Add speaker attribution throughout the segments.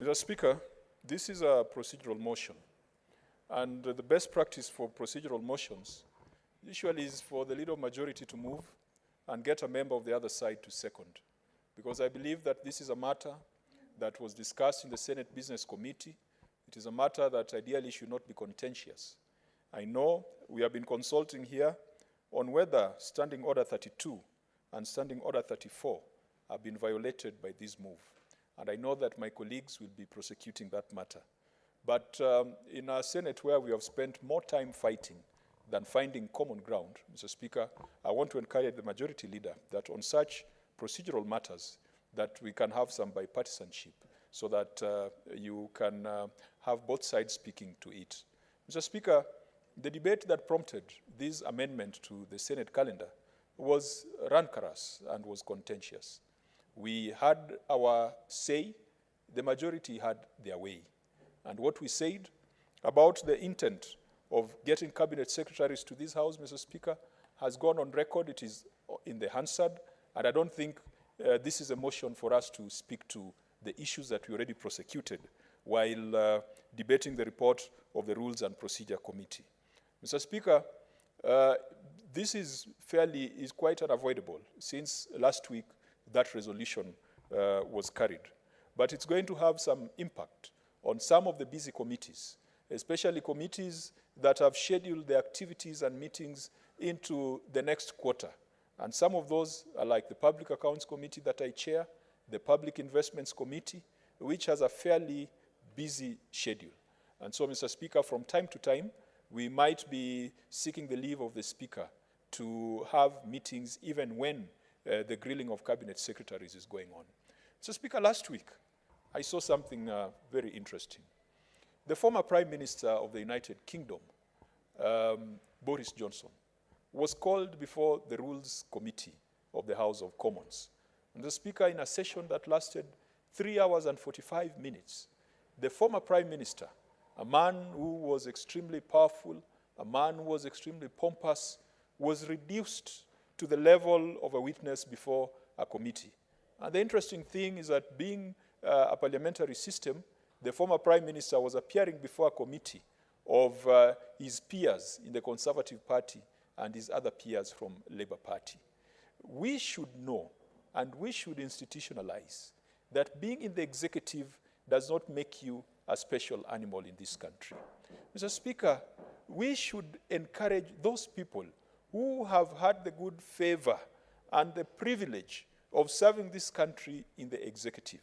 Speaker 1: Mr. Speaker, this is a procedural motion, and the best practice for procedural motions usually is for the leader of majority to move and get a member of the other side to second, because I believe that this is a matter that was discussed in the Senate Business Committee. It is a matter that ideally should not be contentious. I know we have been consulting here on whether Standing Order 32 and Standing Order 34 have been violated by this move. And I know that my colleagues will be prosecuting that matter. But in a Senate where we have spent more time fighting than finding common ground, Mr. Speaker, I want to encourage the majority leader that on such procedural matters that we can have some bipartisanship so that you can have both sides speaking to it. Mr. Speaker, the debate that prompted this amendment to the Senate calendar was rancorous and was contentious. We had our say, the majority had their way. And what we said about the intent of getting cabinet secretaries to this House, Mr. Speaker, has gone on record. It is in the Hansard, and I don't think this is a motion for us to speak to the issues that we already prosecuted while debating the report of the Rules and Procedure Committee. Mr. Speaker, this is quite unavoidable since last week that resolution was carried. But it's going to have some impact on some of the busy committees, especially committees that have scheduled their activities and meetings into the next quarter. And some of those are like the Public Accounts Committee that I chair, the Public Investments Committee, which has a fairly busy schedule. And so, Mr. Speaker, from time to time, we might be seeking the leave of the Speaker to have meetings even when the grilling of cabinet secretaries is going on. So, Speaker, last week, I saw something very interesting. The former Prime Minister of the United Kingdom, Boris Johnson, was called before the Rules Committee of the House of Commons. And the Speaker, in a session that lasted 3 hours and 45 minutes, the former Prime Minister, a man who was extremely powerful, a man who was extremely pompous, was reduced to the level of a witness before a committee. And the interesting thing is that being a parliamentary system, the former Prime Minister was appearing before a committee of his peers in the Conservative Party and his other peers from Labour Party. We should know and we should institutionalize that being in the executive does not make you a special animal in this country. Mr. Speaker, we should encourage those people who have had the good favor and the privilege of serving this country in the executive.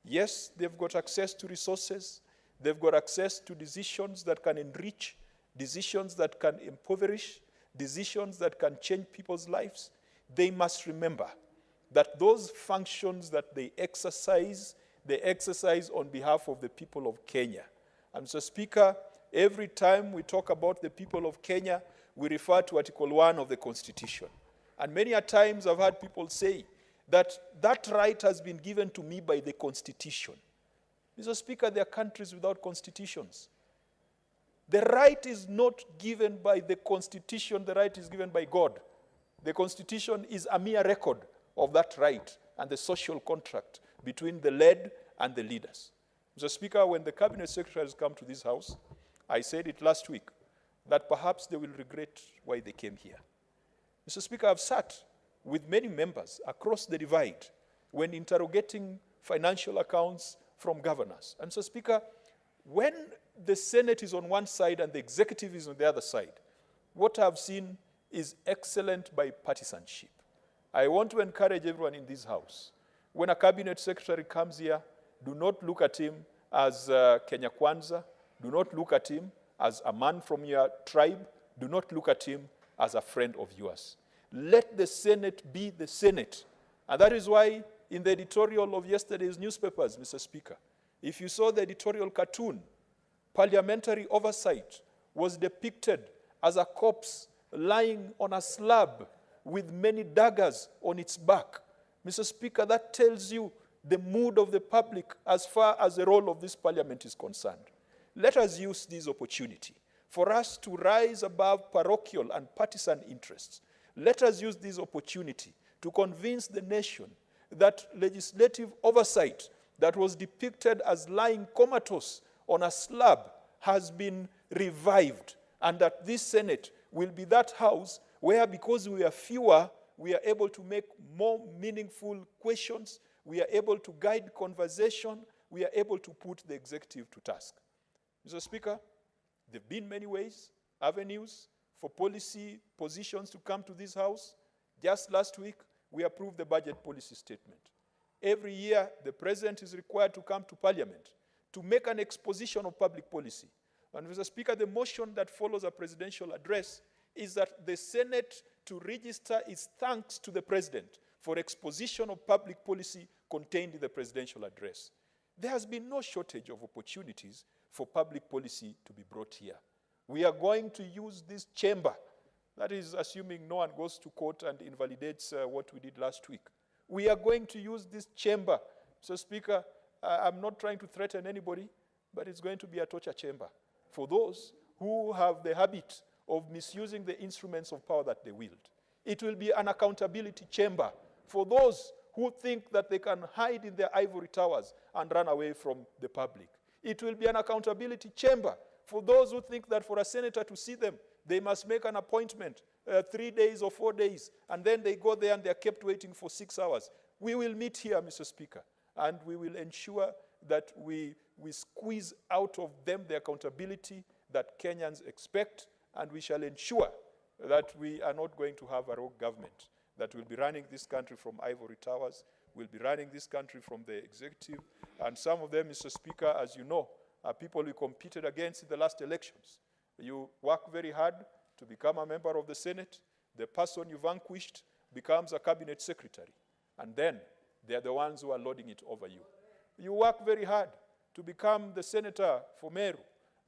Speaker 1: Yes, they've got access to resources, they've got access to decisions that can enrich, decisions that can impoverish, decisions that can change people's lives. They must remember that those functions that they exercise on behalf of the people of Kenya. And Mr. Speaker, every time we talk about the people of Kenya, we refer to Article 1 of the Constitution. And many a times I've heard people say that that right has been given to me by the Constitution. Mr. Speaker, there are countries without constitutions. The right is not given by the Constitution, the right is given by God. The Constitution is a mere record of that right and the social contract between the led and the leaders. Mr. Speaker, when the cabinet secretaries come to this House, I said it last week, that perhaps they will regret why they came here. Mr. Speaker, I've sat with many members across the divide when interrogating financial accounts from governors. And Mr. Speaker, when the Senate is on one side and the executive is on the other side, what I've seen is excellent bipartisanship. I want to encourage everyone in this House, when a cabinet secretary comes here, do not look at him as Kenya Kwanza, do not look at him as a man from your tribe, do not look at him as a friend of yours. Let the Senate be the Senate. And that is why in the editorial of yesterday's newspapers, Mr. Speaker, if you saw the editorial cartoon, parliamentary oversight was depicted as a corpse lying on a slab with many daggers on its back. Mr. Speaker, that tells you the mood of the public as far as the role of this parliament is concerned. Let us use this opportunity for us to rise above parochial and partisan interests. Let us use this opportunity to convince the nation that legislative oversight that was depicted as lying comatose on a slab has been revived, and that this Senate will be that house where, because we are fewer, we are able to make more meaningful questions, we are able to guide conversation, we are able to put the executive to task. Mr. Speaker, there have been many ways, avenues for policy positions to come to this house. Just last week, we approved the budget policy statement. Every year, the president is required to come to Parliament to make an exposition of public policy. And Mr. Speaker, the motion that follows a presidential address is that the Senate to register its thanks to the president for exposition of public policy contained in the presidential address. There has been no shortage of opportunities for public policy to be brought here. We are going to use this chamber, that is assuming no one goes to court and invalidates what we did last week. We are going to use this chamber. So, Speaker, I'm not trying to threaten anybody, but it's going to be a torture chamber for those who have the habit of misusing the instruments of power that they wield. It will be an accountability chamber for those who think that they can hide in their ivory towers and run away from the public. It will be an accountability chamber for those who think that for a senator to see them, they must make an appointment 3 days or 4 days, and then they go there and they're kept waiting for 6 hours. We will meet here, Mr. Speaker, and we will ensure that we squeeze out of them the accountability that Kenyans expect, and we shall ensure that we are not going to have a rogue government that will be running this country from ivory towers, will be running this country from the executive. And some of them, Mr. Speaker, as you know, are people we competed against in the last elections. You work very hard to become a member of the Senate. The person you vanquished becomes a cabinet secretary. And then they're the ones who are lording it over you. You work very hard to become the senator for Meru.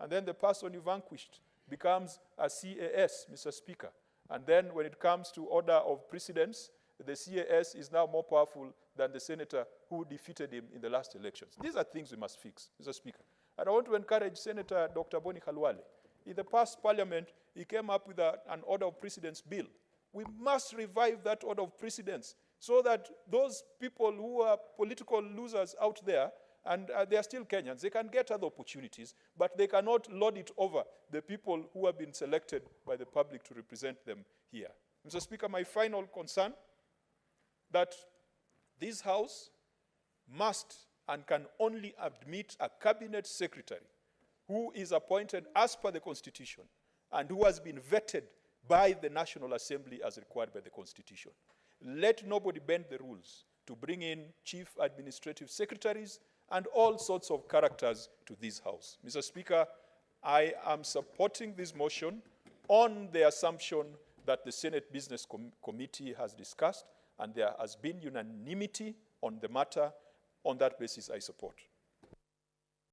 Speaker 1: And then the person you vanquished becomes a CAS, Mr. Speaker. And then when it comes to order of precedence, the CAS is now more powerful than the senator who defeated him in the last elections. These are things we must fix, Mr. Speaker. And I want to encourage Senator Dr. Boni Khalwale. In the past parliament, he came up with an order of precedence bill. We must revive that order of precedence so that those people who are political losers out there, and they are still Kenyans, they can get other opportunities, but they cannot lord it over the people who have been selected by the public to represent them here. Mr. Speaker, my final concern, that this House must and can only admit a cabinet secretary who is appointed as per the Constitution and who has been vetted by the National Assembly as required by the Constitution. Let nobody bend the rules to bring in chief administrative secretaries and all sorts of characters to this House. Mr. Speaker, I am supporting this motion on the assumption that the Senate Business Committee has discussed and there has been unanimity on the matter. On that basis, I support.